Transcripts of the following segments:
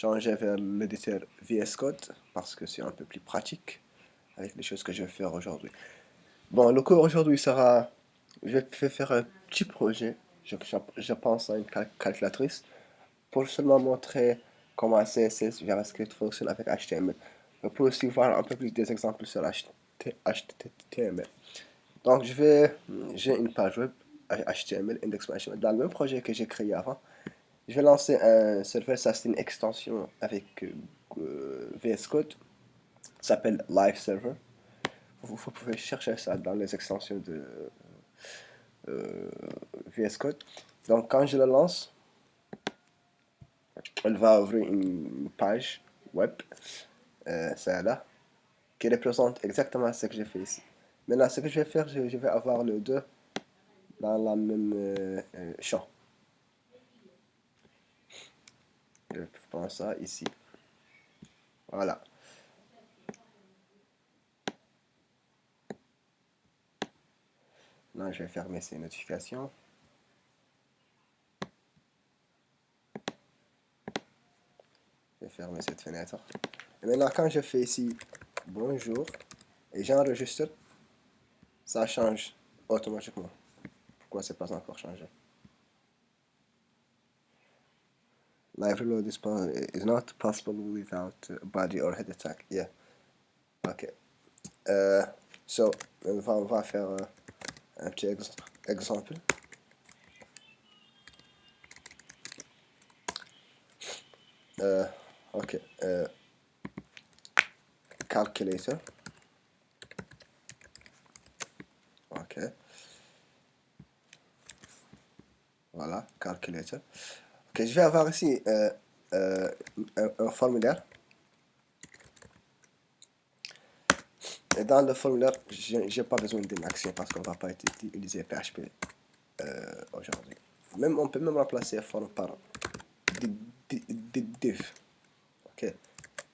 changer vers l'éditeur VS Code parce que c'est un peu plus pratique avec les choses que je vais faire aujourd'hui. Bon, le cours aujourd'hui sera, je vais faire un petit projet, je pense à une calculatrice pour seulement montrer comment CSS, JavaScript fonctionne avec HTML. On peut aussi voir un peu plus des exemples sur HTML. Donc j'ai une page web HTML, index.html, dans le même projet que j'ai créé avant. Je vais lancer un serveur, ça c'est une extension avec VS Code, ça s'appelle Live Server. Vous pouvez chercher ça dans les extensions de VS Code. Donc quand je le lance, elle va ouvrir une page web, celle-là, qui représente exactement ce que j'ai fait ici. Maintenant, ce que je vais faire, je vais avoir le deux dans la même champ. Je prends ça ici. Voilà. Là, je vais fermer ces notifications. Je vais fermer cette fenêtre. Et maintenant, quand je fais ici bonjour et j'enregistre, ça change automatiquement. Pourquoi c'est pas encore changé? Live reload is not possible without body or head attack. Yeah. Ok. So, on va faire un petit exemple. Ok. Calculator. Ok. Voilà, calculator. Ok, je vais avoir ici un formulaire. Et dans le formulaire, j'ai pas besoin d'une action parce qu'on va pas utiliser PHP aujourd'hui. On peut même remplacer form par div. Ok.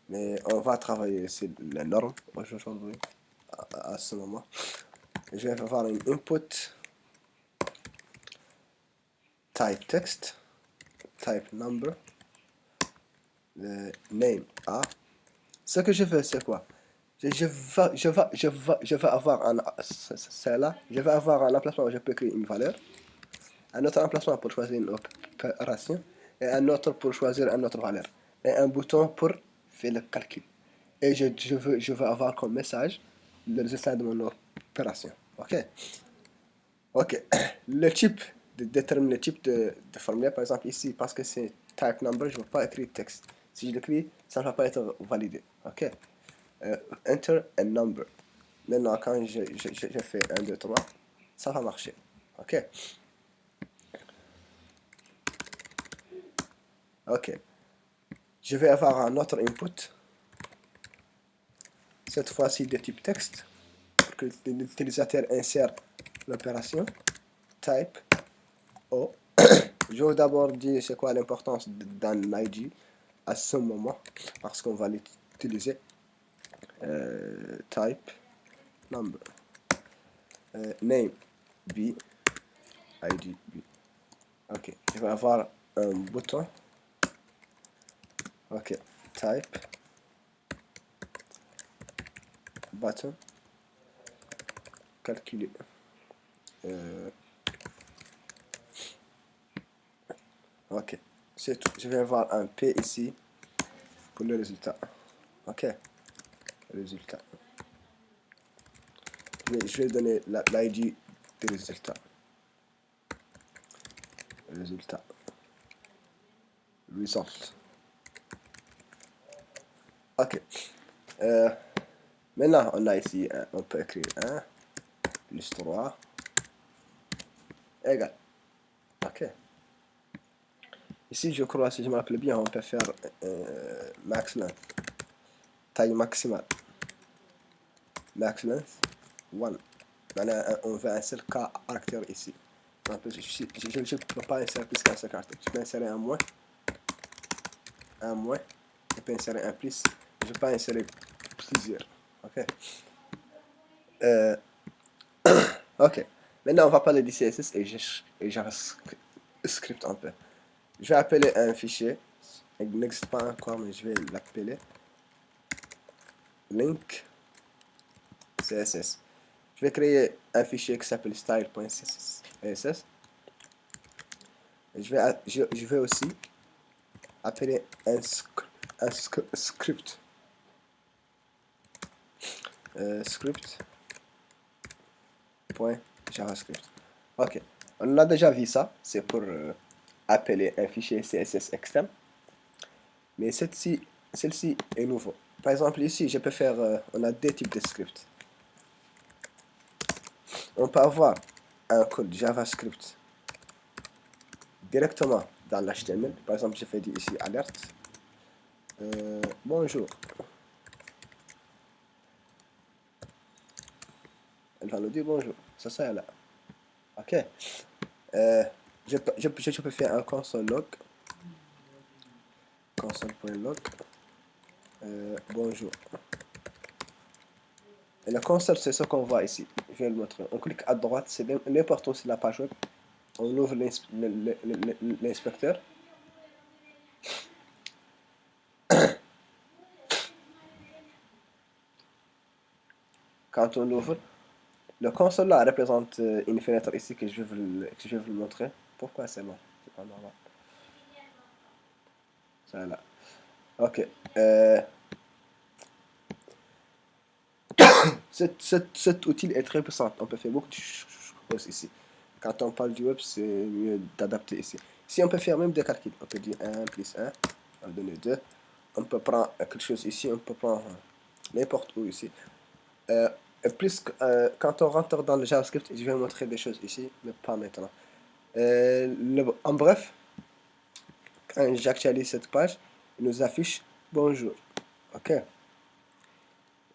Mais on va travailler sur les normes aujourd'hui, à ce moment. Je vais avoir une input type text, type number, name A. Ce que je veux, c'est quoi? Je vais avoir celle-là, je vais avoir un emplacement où je peux créer une valeur, un autre emplacement pour choisir une opération, et un autre pour choisir une autre valeur, et un bouton pour faire le calcul. Et je veux avoir comme message le résultat de mon opération. Ok? Ok. Le type, déterminer le type de formulaire, par exemple ici, parce que c'est type number, je ne veux pas écrire texte. Si je l'écris, ça ne va pas être validé. Ok? Enter a number. Maintenant, quand je fais 1, 2, 3, ça va marcher. Ok? Ok. Je vais avoir un autre input. Cette fois-ci de type texte. Pour que l'utilisateur insère l'opération. Type O. Je vais d'abord dire c'est quoi l'importance d'un ID à ce moment. Parce qu'on va l'utiliser. Type number. Name B. ID B. Ok. Je vais avoir un bouton. Ok. Type button. Calculer. Ok. C'est tout. Je vais avoir un P ici pour le résultat. Ok. Résultat. Je vais donner l'ID des résultats. Résultat. Result. Ok. Maintenant, on a ici, on peut écrire 1 plus 3 égale. Ok. Ici, je crois, si je me rappelle bien, on peut faire max length. Taille maximale. Max length 1. Maintenant, on veut un seul caractère ici. Je ne peux pas insérer plus qu'un seul caractère. Je peux insérer un moins. Un moins. Je peux insérer un plus. Je peux pas insérer plusieurs. Ok. Ok. Maintenant, on va parler du CSS et JavaScript un peu. Je vais appeler un fichier Il n'existe pas encore, mais je vais l'appeler link CSS. Je vais créer un fichier qui s'appelle style.css. Je vais aussi appeler un script. Script.javascript. Ok, on a déjà vu ça, c'est pour appeler un fichier CSS externe. Mais celle-ci est nouveau. Par exemple ici, je peux faire, on a deux types de scripts. On peut avoir un code JavaScript directement dans l'HTML. Par exemple, je fais ici alerte. Bonjour. Elle va nous dire bonjour. Ça là. Ok. Je peux faire un console log. Console.log. Bonjour. Et la console, c'est ce qu'on voit ici. Je vais le montrer. On clique à droite, c'est n'importe où sur la page web. On ouvre l'inspecteur. Quand on ouvre, le console là représente une fenêtre ici que je vais vous montrer. Pourquoi c'est bon? C'est pas normal. Ça là. Ok. Cet outil est très puissant. On peut faire beaucoup de choses ici. Quand on parle du web, c'est mieux d'adapter ici. Si on peut faire même des calculs, on peut dire 1 plus 1, on va donner 2. On peut prendre quelque chose ici, on peut prendre n'importe où ici. Quand on rentre dans le JavaScript, je vais montrer des choses ici, mais pas maintenant. En bref, quand j'actualise cette page, il nous affiche bonjour. Ok.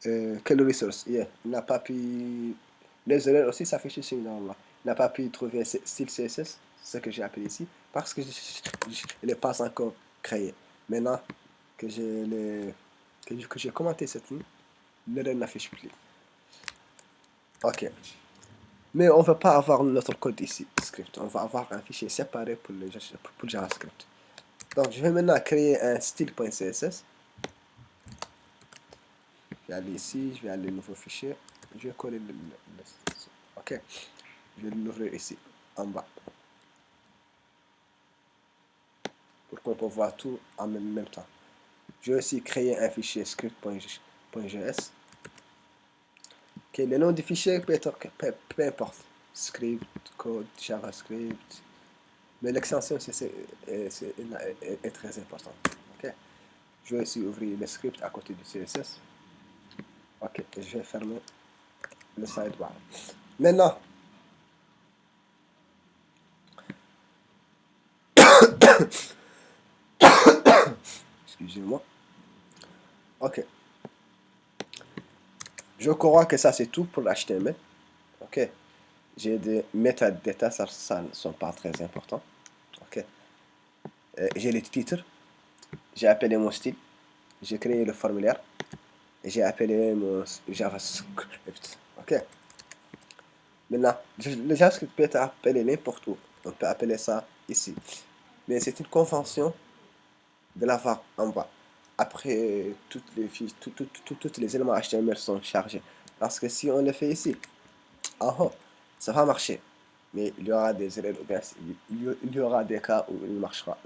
Quelle ressource? Yeah. Il n'a pas pu. Les erreurs aussi s'affichent ici normalement. Il n'a pas pu trouver style CSS, ce que j'ai appelé ici, parce que il n'est pas encore créé. Maintenant que j'ai commenté cette ligne, l'erreur n'affiche plus. Ok. Mais on ne va pas avoir notre code ici, script. On va avoir un fichier séparé pour le JavaScript. Donc, je vais maintenant créer un style.css. Je vais aller ici, je vais aller nouveau fichier. Je vais coller ok. Je vais l'ouvrir ici, en bas. Pour qu'on peut voir tout en même temps. Je vais aussi créer un fichier script.js. Ok, le nom du fichier peut être peu importe. Script, code, JavaScript. Mais l'extension est très importante. Ok. Je vais aussi ouvrir le script à côté du CSS. Ok, je vais fermer le sidebar. Maintenant, excusez-moi. Ok, je crois que ça c'est tout pour l'HTML. Ok, j'ai des metadata, ça ne sont pas très importants. Ok, j'ai les titres, j'ai appelé mon style, j'ai créé le formulaire, et j'ai appelé mon JavaScript. Ok, maintenant, le JavaScript peut être appelé n'importe où. On peut appeler ça ici. Mais c'est une convention de l'avoir en bas. Après, toutes les éléments HTML sont chargés. Parce que si on le fait ici, en haut, ça va marcher. Mais il y aura des erreurs, il y aura des cas où il ne marchera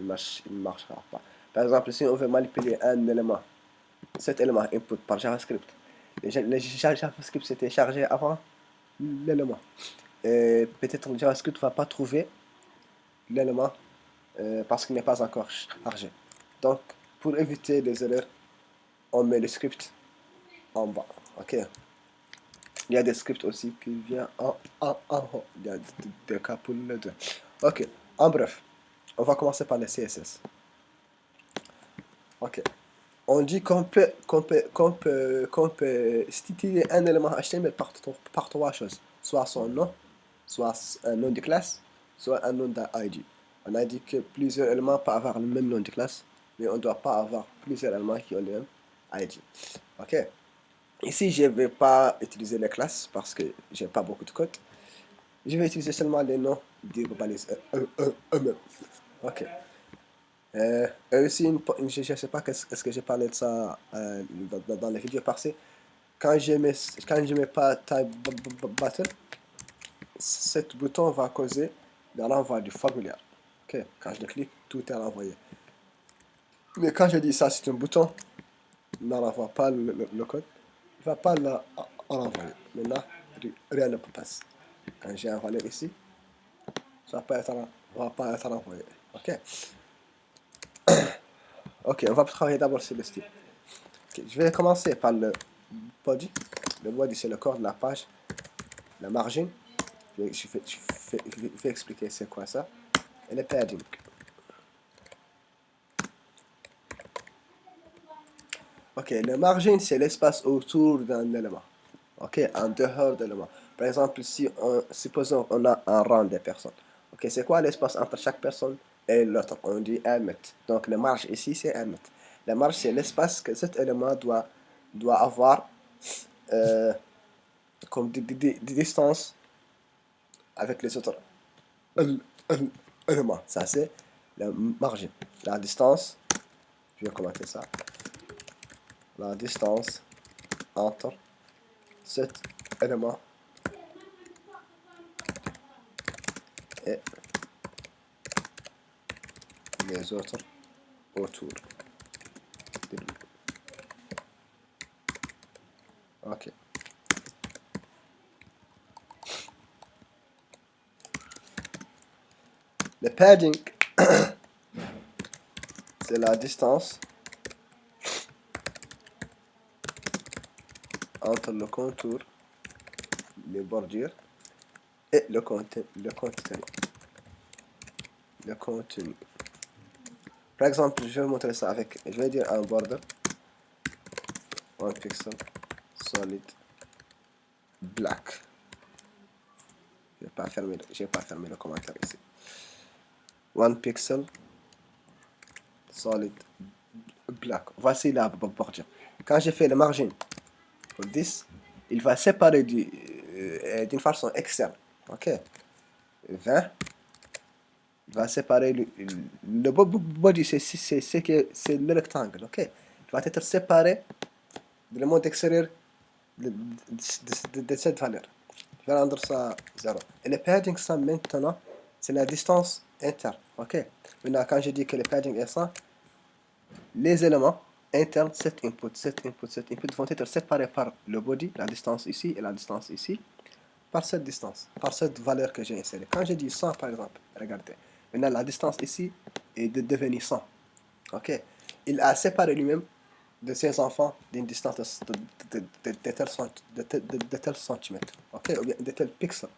pas. Par exemple, si on veut manipuler un élément, cet élément input par JavaScript, le JavaScript s'était chargé avant l'élément. Et peut-être le JavaScript ne va pas trouver l'élément parce qu'il n'est pas encore chargé. Donc, pour éviter les erreurs, on met le script en bas. Ok. Il y a des scripts aussi qui viennent en haut. Il y a des cas pour les deux. Ok. En bref, on va commencer par le CSS. Ok. On dit qu'on peut styler un élément HTML par trois choses. Soit son nom, soit un nom de classe, soit un nom d'ID. On a dit que plusieurs éléments peuvent avoir le même nom de classe, mais on ne doit pas avoir plusieurs éléments qui ont le même ID. Ok. Ici, je ne vais pas utiliser les classes parce que j'ai pas beaucoup de code. Je vais utiliser seulement les noms des globalisés eux-mêmes. Ok. Et aussi, je ne sais pas est-ce que j'ai parlé de ça dans les vidéos passées. Quand je mets pas type button, cet bouton va causer de l'envoi du formulaire. Ok, quand je le clique, tout est renvoyé. Mais quand je dis ça, c'est un bouton, ne renvoie pas le code, il ne va pas l'envoyer. Maintenant, rien ne peut passer. Quand j'ai un valeur ici, ça va pas être envoyé. Ok, ok, on va travailler d'abord sur le style. Okay, je vais commencer par le body. Le body, c'est le corps de la page. La margin, je vais expliquer c'est quoi ça. Et le padding. Ok, le margin, c'est l'espace autour d'un élément. Ok, en dehors de l'élément. Par exemple, si supposons on a un rang de personnes. Ok, c'est quoi l'espace entre chaque personne et l'autre? On dit 1 mètre. Donc, la marge ici, c'est 1 mètre. La marge, c'est l'espace que cet élément doit avoir euh, comme distance avec les autres éléments. Ça, c'est la marge. La distance, je vais commenter ça. La distance entre cet élément et les autres autour de lui. Ok. Le padding, c'est la distance entre le contour, les bordures et le contenu. Le contenu. Par exemple, je vais montrer ça avec, je vais dire un border, 1 pixel, solid, black. Je vais pas fermer le commentaire ici. 1 pixel, solid, black. Voici la bordure. Quand j'ai fait le margin pour 10, il va séparer d'une façon externe. Ok. 20. Il va séparer le body, c'est le rectangle. Ok. Il va être séparé de le monde extérieur de cette valeur. Je vais rendre ça 0. Et le padding 100 maintenant, c'est la distance interne. Ok. Maintenant, quand je dis que le padding est 100, les éléments internes, cet input, vont être séparés par le body, la distance ici et la distance ici, par cette distance, par cette valeur que j'ai insérée. Quand je dis 100 par exemple, regardez, maintenant la distance ici est devenue 100. Ok. Il a séparé lui-même de ses enfants d'une distance de tel centimètre. Ok, ou bien de tel pixel.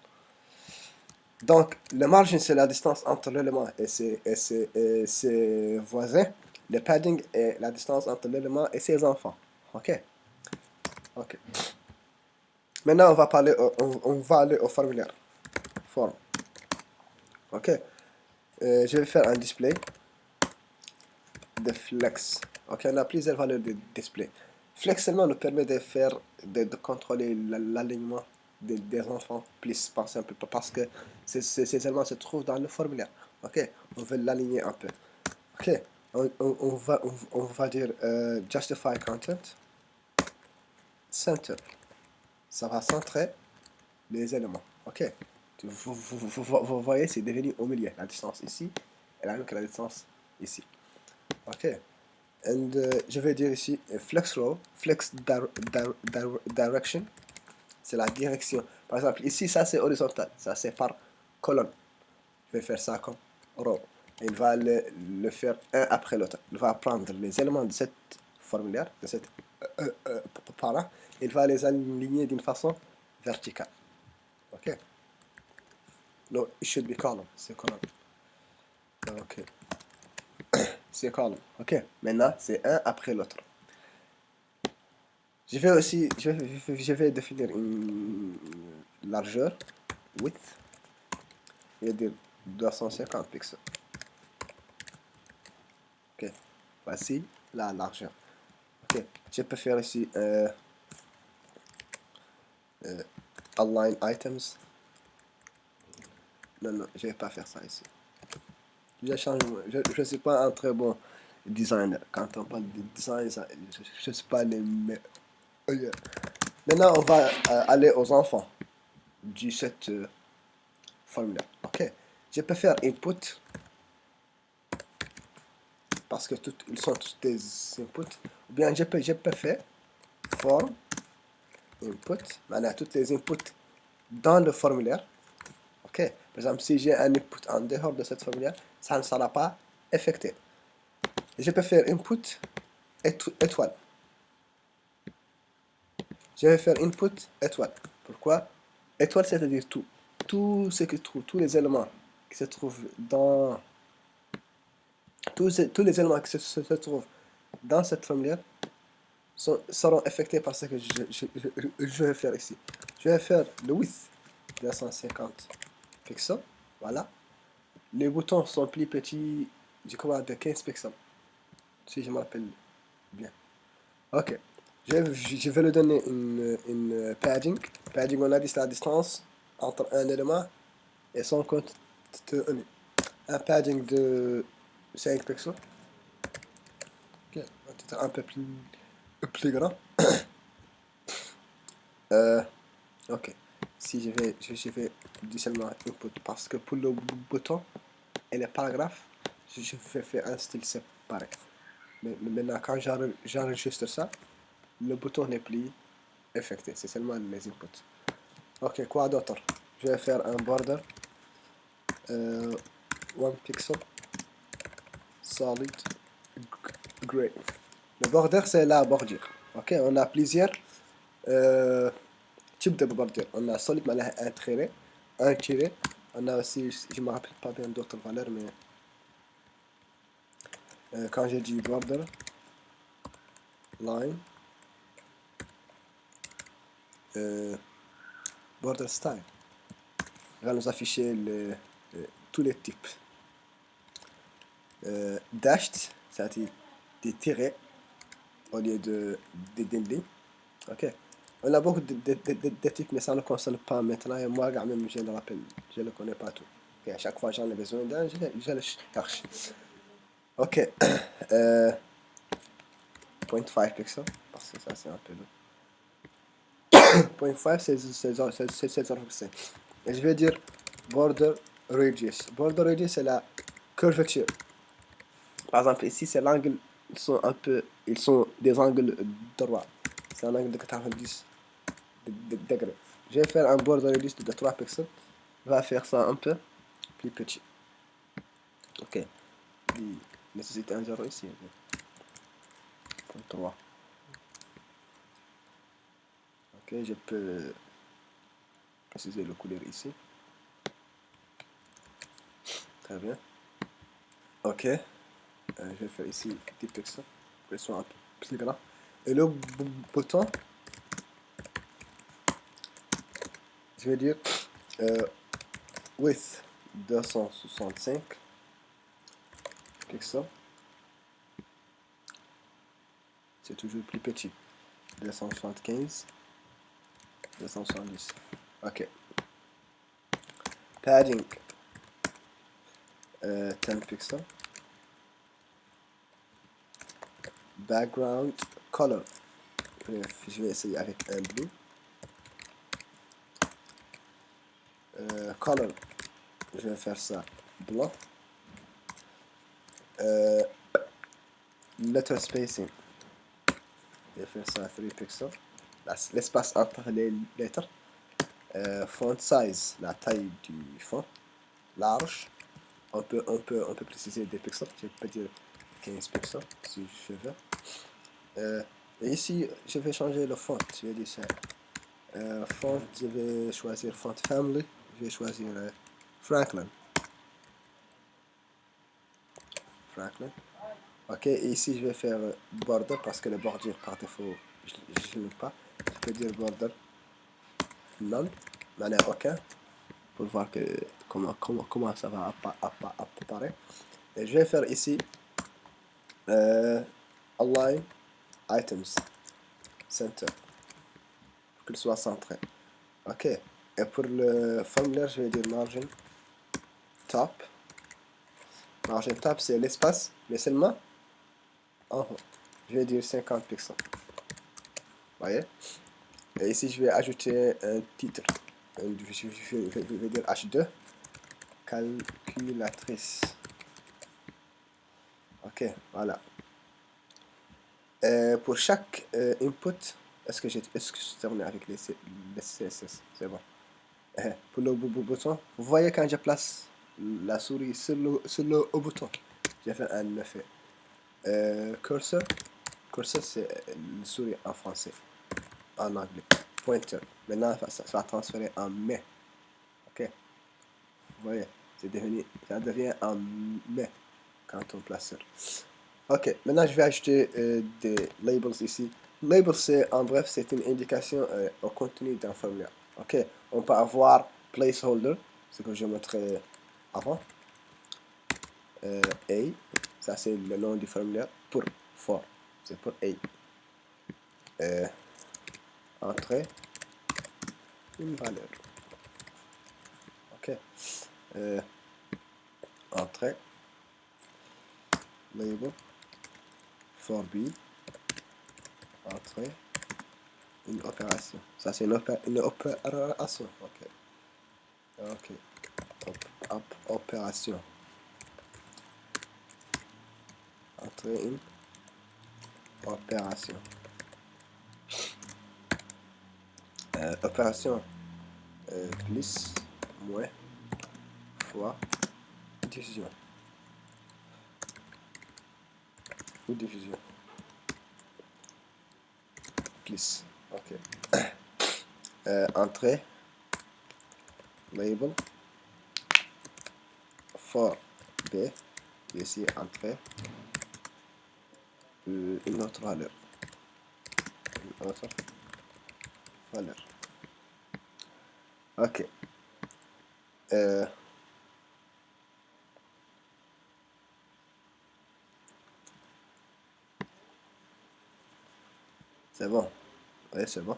Donc, le margin, c'est la distance entre l'élément et ses voisins. Le padding est la distance entre l'élément et ses enfants. Ok. Ok. Maintenant, on va aller au formulaire. Form. Ok. Je vais faire un display de flex. Ok, on a plusieurs valeurs de display. Flex seulement nous permet de contrôler l'alignement des enfants plus par simple, parce que ces éléments se trouvent dans le formulaire. Ok, on veut l'aligner un peu. Ok, on va dire justify content, center. Ça va centrer les éléments. Ok, vous voyez, c'est devenu au milieu. La distance ici et la distance ici. Ok. And je vais dire ici flex row, direction, c'est la direction. Par exemple, ici, ça c'est horizontal, ça c'est par colonne. Je vais faire ça comme row. Il va le faire un après l'autre. Il va prendre les éléments de cette formulaire, de cette par-là, il va les aligner d'une façon verticale. Ok? No, it should be column. C'est column. Ok. C'est column. Ok. Maintenant, c'est un après l'autre. Je vais définir une largeur, width, je vais dire 250 pixels. Ok, voici la largeur. Ok, je peux faire ici align items. Non, non, je vais pas faire ça ici. Je change, je suis pas un très bon designer. Quand on parle de design, je suis pas les meilleurs. Maintenant, on va aller aux enfants du cette formule. Ok. Je peux faire input parce que ils sont tous des inputs. Ou bien je peux faire form input. Maintenant, toutes les inputs dans le formulaire. Ok. Par exemple, si j'ai un input en dehors de cette formulaire, ça ne sera pas affecté. Et je peux faire input étoile. Je vais faire input étoile. Pourquoi? Étoile, c'est-à-dire tout. Tout ce qui trouve, tous les éléments qui se trouvent dans tous les éléments qui se trouvent dans cette formulaire seront affectés par ce que je vais faire ici. Je vais faire le width 250 pixels. Voilà. Les boutons sont plus petits, je crois, de 15 pixels. Si je me rappelle bien. Ok. Je vais lui donner une padding. Padding, on a dit c'est la distance entre un élément et son contenu. Un padding de 5 pixels. Ok. Peut-être un peu plus grand. Ok. Si je vais dire seulement input parce que pour le bouton et les paragraphes, je vais faire un style séparé. Mais maintenant, quand j'enregistre ça, le bouton n'est plus affecté. C'est seulement les inputs. Ok, quoi d'autre? Je vais faire un border. 1 pixel. Solid. Gray. Le border, c'est la bordure. Ok, on a plusieurs types de bordure. On a solid, mais un trait, un tiré. On a aussi, je me rappelle pas bien d'autres valeurs, mais quand j'ai dit border, line, border style, il va nous afficher tous les types. Dashed, c'est-à-dire des tirets au lieu des lignes. Ok. On a beaucoup de types, mais ça ne concerne pas maintenant. Et moi, quand même, je le rappelle, je ne le connais pas tout. Okay, à chaque fois j'en ai besoin d'un, je le cherche. Ok. 0.5 pixels, parce que ça c'est un peu long. 0.5 c'est. Et je vais dire border radius. Border radius c'est la curvature. Par exemple ici c'est l'angle, ils sont des angles droits. C'est un angle de 90 degrés. Je vais faire un border radius de 3 pixels. Je vais faire ça un peu plus petit. Ok. Il nécessite un 0 ici. 3. Ok, je peux préciser le couleur ici. Très bien. Ok. Je vais faire ici 10 pixels pour qu'il soit un peu plus grand. Et le bouton, je vais dire width 265 pixels. C'est toujours plus petit. 275, 270. Ok. Padding 10 pixels. Background color. Je vais essayer avec un blue. Color. Je vais faire ça blanc. Letter spacing. Je vais faire ça 3 pixels. L'espace entre les lettres. Font size, la taille du font. Large. On peut préciser des pixels. Je peux dire 15 pixels si je veux. Et ici, je vais changer le font. Je vais dire ça. Font, je vais choisir font family. Je vais choisir Franklin. Franklin. Ok, et ici je vais faire border parce que le bordure par défaut, je n'aime pas. Je peux dire border none, manière aucun, pour voir comment ça va apparaître. Et je vais faire ici align items center pour qu'il soit centré. Ok, et pour le formulaire, je vais dire margin top Margin tab, c'est l'espace, mais seulement en haut. Je vais dire 50 pixels. Voyez? Et ici, je vais ajouter un titre. Je vais dire H2, calculatrice. Ok, voilà. Pour chaque input, est-ce que je suis terminé avec les CSS? C'est bon. Pour le bouton, vous voyez quand je place la souris sur le bouton, j'ai fait un effet. Cursor, c'est la souris en français, en anglais. Pointer, maintenant ça va transférer en mais. Ok, vous voyez, ça devient en mais quand on place ça. Ok, maintenant je vais ajouter des labels ici. Label, c'est en bref, c'est une indication au contenu d'un formulaire. Ok, on peut avoir placeholder, ce que je montrais avant. A, ça c'est le nom du formulaire. For, c'est pour A. Entrée, une valeur. Ok, entrée, label, for B, entrée, une opération. Ça c'est une opération. Ok. Opération. Entrer une opération. Opération plus, moins, fois, division. Ou division. Plus. Ok. Entrée, label, for B, ici entrée, une autre valeur. Une autre valeur. Ok. C'est bon. Oui, c'est bon.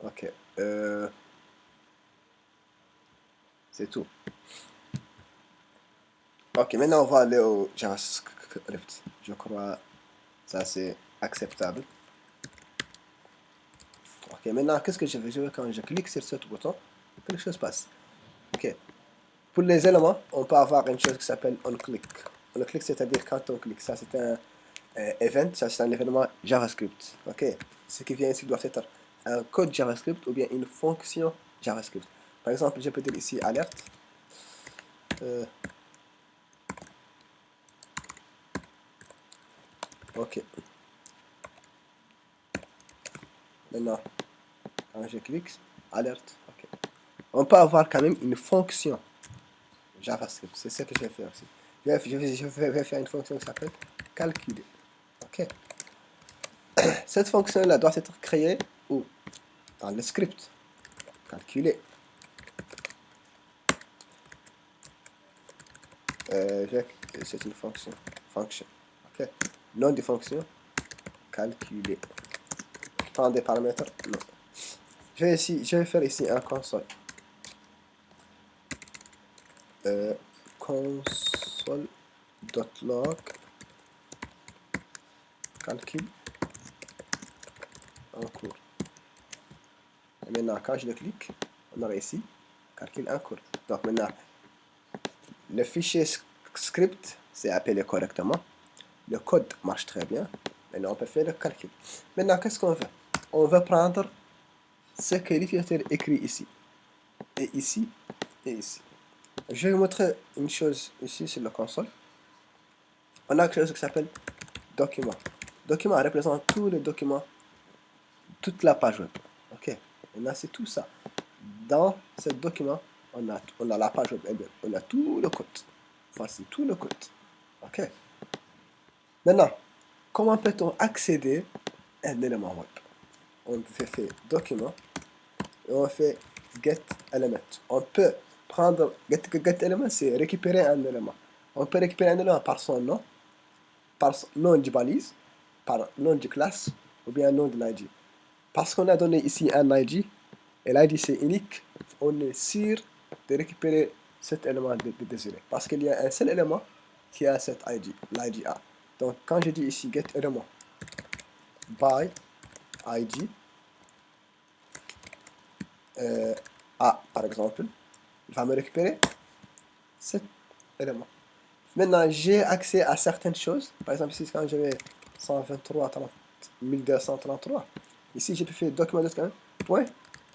Ok. C'est tout. Ok, maintenant on va aller au JavaScript. Je crois ça c'est acceptable. Ok, maintenant qu'est-ce que je vais jouer quand je clique sur ce bouton? Quelque chose passe. Ok. Pour les éléments, on peut avoir une chose qui s'appelle onClick. OnClick, c'est-à-dire quand on clique. Ça c'est un event, ça c'est un événement JavaScript. Ok. Ce qui vient ici doit être un code JavaScript ou bien une fonction JavaScript. Par exemple, je peux dire ici alerte. Ok. Maintenant, quand je clique, alerte. Ok. On peut avoir quand même une fonction JavaScript. C'est ce que je vais faire ici. Je vais faire une fonction qui s'appelle calculer. Ok. Cette fonction-là doit être créée où? Dans le script. Calculer. C'est une fonction. Function. Ok. Nom de fonction. Calculer. Prendre des paramètres. Non. Je vais faire ici un console. Console.log calcul en cours. Et maintenant, quand je le clique, on aura ici calcul en cours. Donc maintenant, le fichier script c'est appelé correctement. Le code marche très bien. Maintenant, on peut faire le calcul. Maintenant, qu'est-ce qu'on veut? On veut prendre ce que l'utilisateur écrit ici. Et ici, et ici. Je vais vous montrer une chose ici sur la console. On a quelque chose qui s'appelle document. Document représente tous les documents, toute la page web. Ok. Maintenant, c'est tout ça. Dans ce document, on a la page web, on a tout le code. Voici tout le code. Ok. Maintenant, comment peut-on accéder à un élément web? On fait document et on fait get element. On peut prendre get element, c'est récupérer un élément. On peut récupérer un élément par son nom, par son nom de balise, par nom de classe ou bien nom de l'ID. Parce qu'on a donné ici un ID et l'ID c'est unique, on est sûr de récupérer cet élément désolé, parce qu'il y a un seul élément qui a cet ID, l'ID A. Donc quand je dis ici get élément by ID A par exemple, il va me récupérer cet élément. Maintenant j'ai accès à certaines choses, par exemple ici quand je vais 123 30 1233, ici je peux faire document point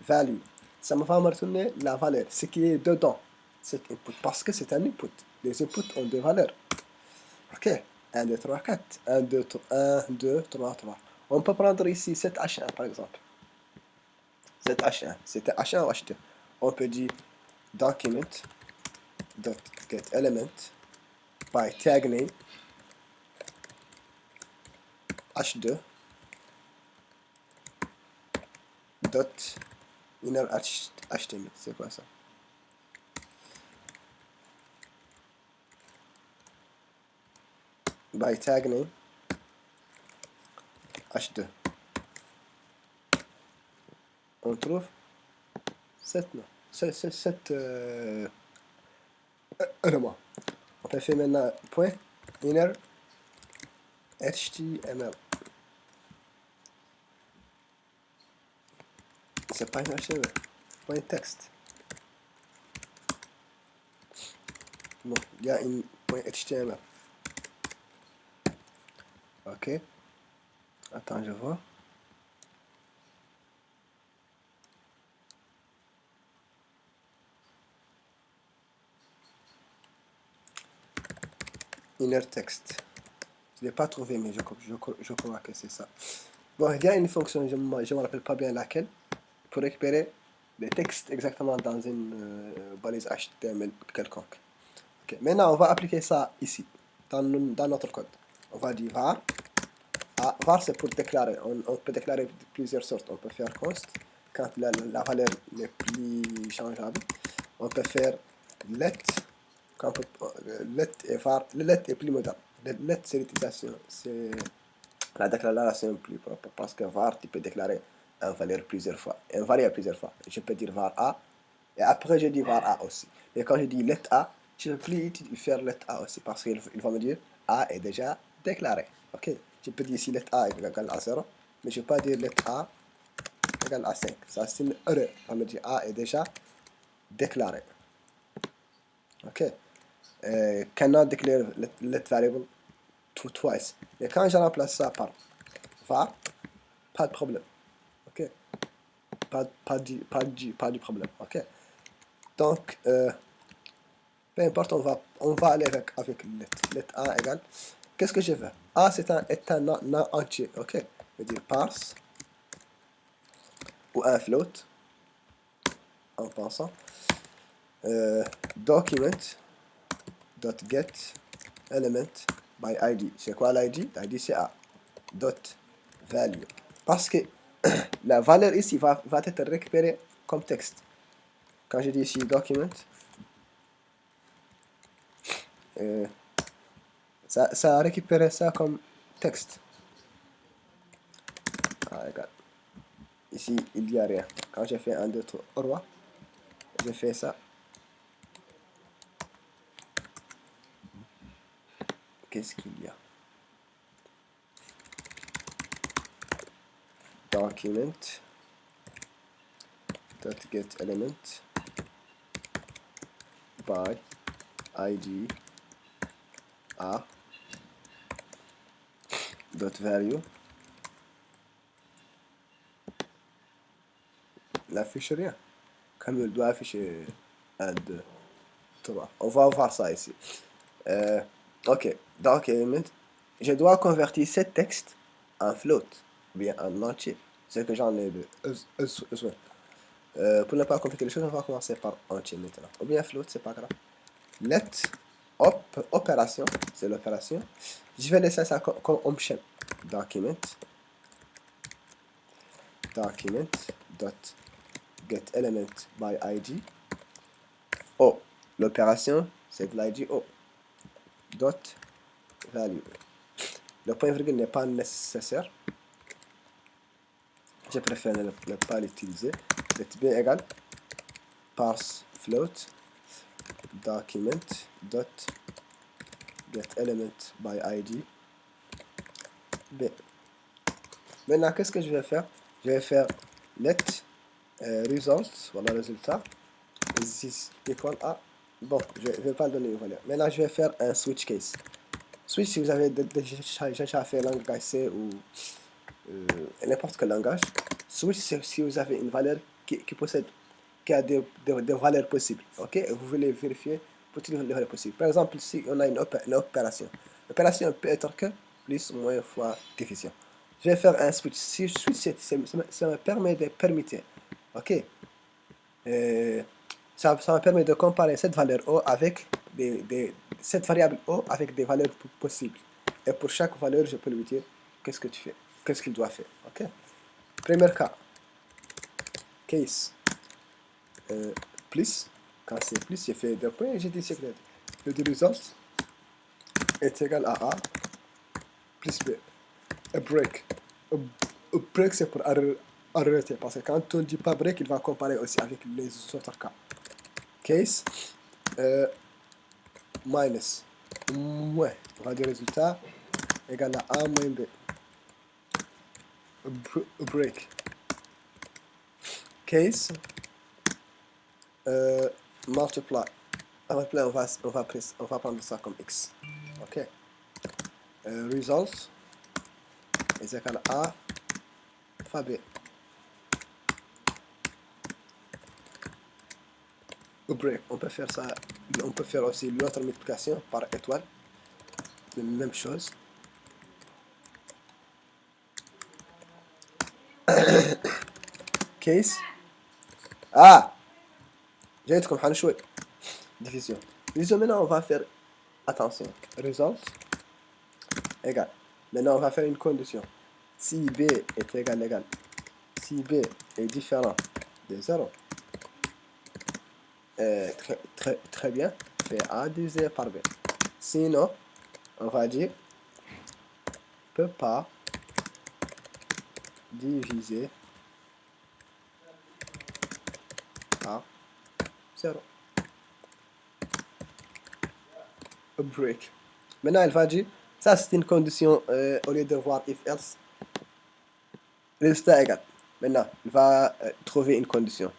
value, ça me va me retourner la valeur, ce qui est dedans cet input, parce que c'est un input, les inputs ont des valeurs. Ok, 1 2 3 4, 1 2 3 1 2 3 3. On peut prendre ici cet H1 par exemple, cet H1 c'était H1 ou H2. On peut dire document dot get element by tag name H2 dot inner HTML. C'est quoi ça? By tag name H2. On trouve cet élément. On peut faire maintenant point inner HTML. C'est pas inner HTML. Point texte. Bon, il y a une point HTML. Ok. Attends, je vois. Inner text. Je ne l'ai pas trouvé, mais je crois que c'est ça. Bon, il y a une fonction, je ne me rappelle pas bien laquelle, pour récupérer les textes exactement dans une balise HTML quelconque. Okay. Maintenant, on va appliquer ça ici, dans notre code. On va dire var. Ah, var, c'est pour déclarer. On peut déclarer de plusieurs sortes. On peut faire const, quand la valeur n'est plus changeable. On peut faire let, quand let et var. Le let est plus moderne. Le let, c'est l'utilisation, c'est la déclaration plus propre, parce que var, tu peux déclarer un valeur plusieurs fois, un variable plusieurs fois. Je peux dire var a, et après je dis var a aussi. Et quand je dis let a, je ne peux plus faire let a aussi, parce qu'il va me dire a est déjà déclaré. Ok, je peux dire ici let a est égal à 0, mais je ne peux pas dire let a égal à 5. Ça c'est une erreur. On me dit a est déjà déclaré. Ok, cannot declare let variable twice. Et quand je remplace ça par var, pas de problème. Ok, pas du problème. Ok, donc peu importe, on va aller avec let a égale. Qu'est-ce que je veux? A est un non entier. Ok, je veux dire parse ou un float en pensant. Document dot get element by id. C'est quoi l'id? L'id c'est a. Dot value. Parce que la valeur ici va être récupérée comme texte. Quand je dis ici document, ça a récupéré ça comme texte. Ah, regarde. Ici, il n'y a rien. Quand j'ai fait 1, 2, 3, roi, je fais ça. Qu'est-ce qu'il y a? Document dot get element by id a dot value. N'affiche rien. Comme il doit afficher 1, 2, 3. On va voir ça ici. Ok, document. Je dois convertir ce texte en float, bien en entier. C'est que j'en ai besoin. Pour ne pas compliquer les choses, on va commencer par entier maintenant. Ou bien float, c'est pas grave. Let opération, c'est l'opération. Je vais laisser ça comme option. Document dot get element by id o. L'opération, c'est de l'id o. Dot value. Le point virgule n'est pas nécessaire. Je préfère ne pas l'utiliser. C'est bien égal parse float document dot get element by id b. Maintenant, qu'est-ce que je vais faire? Je vais faire let results, voilà le résultat, is equal à, bon, je ne vais pas donner une valeur. Maintenant, je vais faire un switch case. Switch, si vous avez déjà fait langage C ou n'importe quel langage, switch, c'est si vous avez une valeur qui possède, qui a des valeurs possibles, ok, et vous voulez vérifier pour toutes les valeurs possibles. Par exemple, si on a une opération, l'opération peut être que plus ou moins fois division. Je vais faire un switch. Si switch, ça me permet de permettre, ok, ça me permet de comparer cette valeur O avec cette variable O avec des valeurs possibles. Et pour chaque valeur, je peux lui dire qu'est-ce que tu fais, qu'est-ce qu'il doit faire. Ok. Premier cas, case plus. Quand c'est plus, j'ai fait 2 points et j'ai dit secret. Le result est égal à A plus B. A break. A break, c'est pour arrêter. Parce que quand on ne dit pas break, il va comparer aussi avec les autres cas. Case minus moins. On va dire résultat égal à A moins B. A break. Case multiply. On va prendre ça comme X. Ok. Result est égal à A fois B. Break. On peut faire ça. On peut faire aussi l'autre multiplication par étoile. C'est la même chose. Case. Ah! جايتكم حل شوي. Division. Division, maintenant on va faire attention. Result égal. Maintenant on va faire une condition. Si B est égal. Si B est différent de 0, très bien, fait A divisé par B. Sinon, on va dire peut pas diviser par 0. A break. Maintenant, elle va dire, ça c'est une condition, au lieu de voir if else, résultat égal. Maintenant, il va trouver une condition.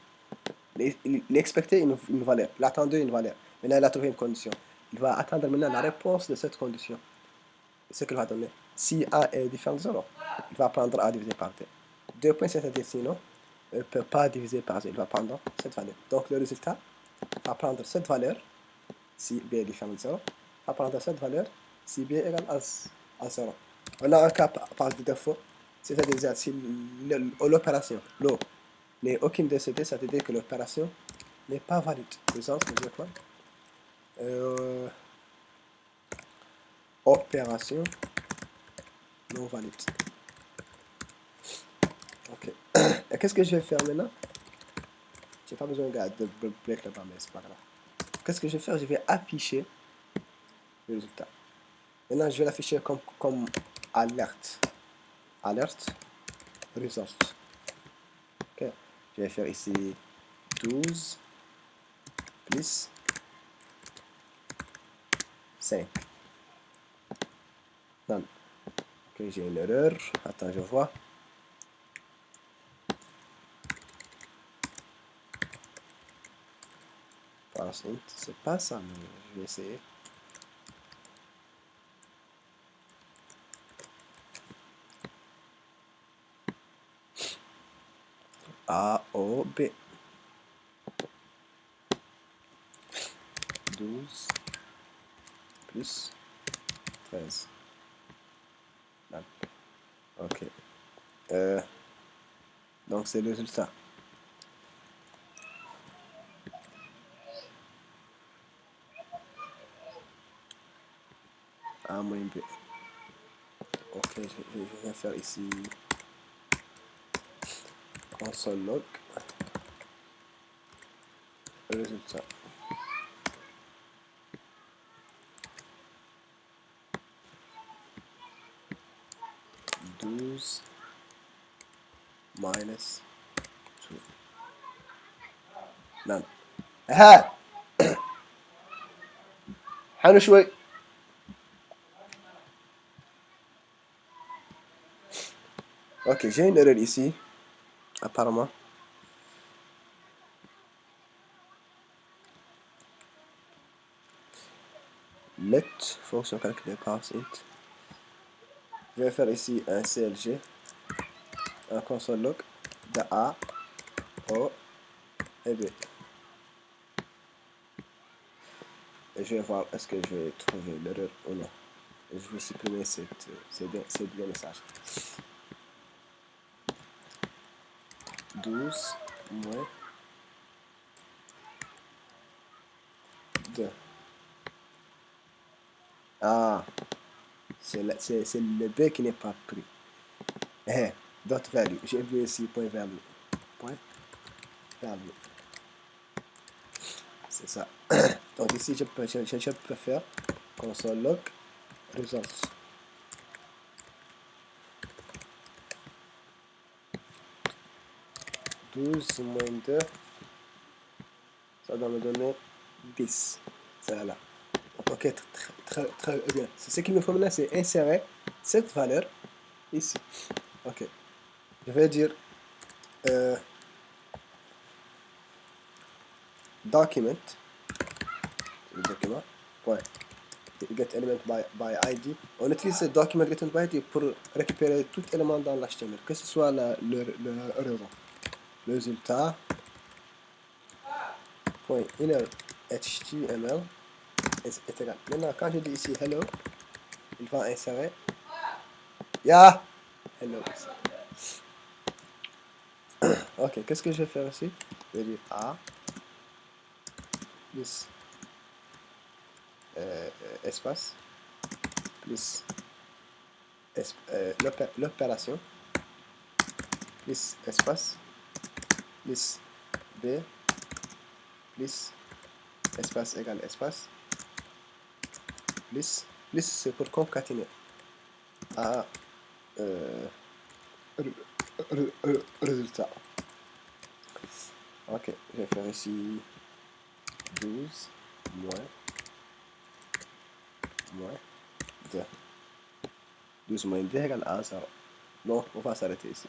Il expectait une valeur, il attendait une valeur. Maintenant, il a trouvé une condition. Il va attendre maintenant la réponse de cette condition. Et ce qu'il va donner. Si A est différent de 0, il va prendre A divisé par 2. 2 points, c'est-à-dire sinon, il ne peut pas diviser par 0. Il va prendre cette valeur. Donc, le résultat va prendre cette valeur, si B est différent de 0, va prendre cette valeur, si B est égal à 0. On a un cas par défaut, c'est-à-dire si l'opération, l'eau, n'est aucune de ces deux, ça veut dire que l'opération n'est pas valide. Exemple, je quoi opération non valide. Ok. Et qu'est-ce que je vais faire maintenant? J'ai pas besoin de break là-bas, mais c'est pas grave. Qu'est-ce que je vais faire? Je vais afficher le résultat. Maintenant, je vais l'afficher comme alerte. Alerte result. Ok. Je vais faire ici 12 plus 5. Non. Ok, j'ai une erreur. Attends, je vois. C'est pas ça, mais je vais essayer. A, O, B. 12 plus 13. Ok. Donc c'est le résultat. A moins B. Ok, je vais faire ici console log. Le résultat. Minus 2. None. Ah! حانوا شوي. Ok, j'ai une erreur ici, apparemment. Let, fonction calculée par int. Je vais faire ici un CLG, un console log de A, O et B. Et je vais voir est-ce que je vais trouver l'erreur ou non. Et je vais supprimer ces deux messages. 12 moins 2. Ah, c'est le B qui n'est pas pris. Eh, dot value. J'ai oublié ici point value. Point value. C'est ça. Donc ici, je peux faire console log results. 12 moins 2, ça doit me donner 10. C'est là. Ok, très bien. C'est ce qu'il me faut maintenant, c'est insérer cette valeur ici. Ok. Je vais dire document, le document, point, get element by ID. On utilise ce document get element by ID pour récupérer tout élément dans l'HTML, que ce soit le résultat, point inner HTML est égal. Maintenant, quand je dis ici hello, il va insérer hello ici. Ok, qu'est-ce que je vais faire ici? Je vais dire A plus espace plus l'opération plus espace plus B plus espace égale espace plus c'est pour concaténer à résultat. Ok, je vais faire ici 12 moins 2. 12 moins 2 égale à 0. Non, on va s'arrêter ici.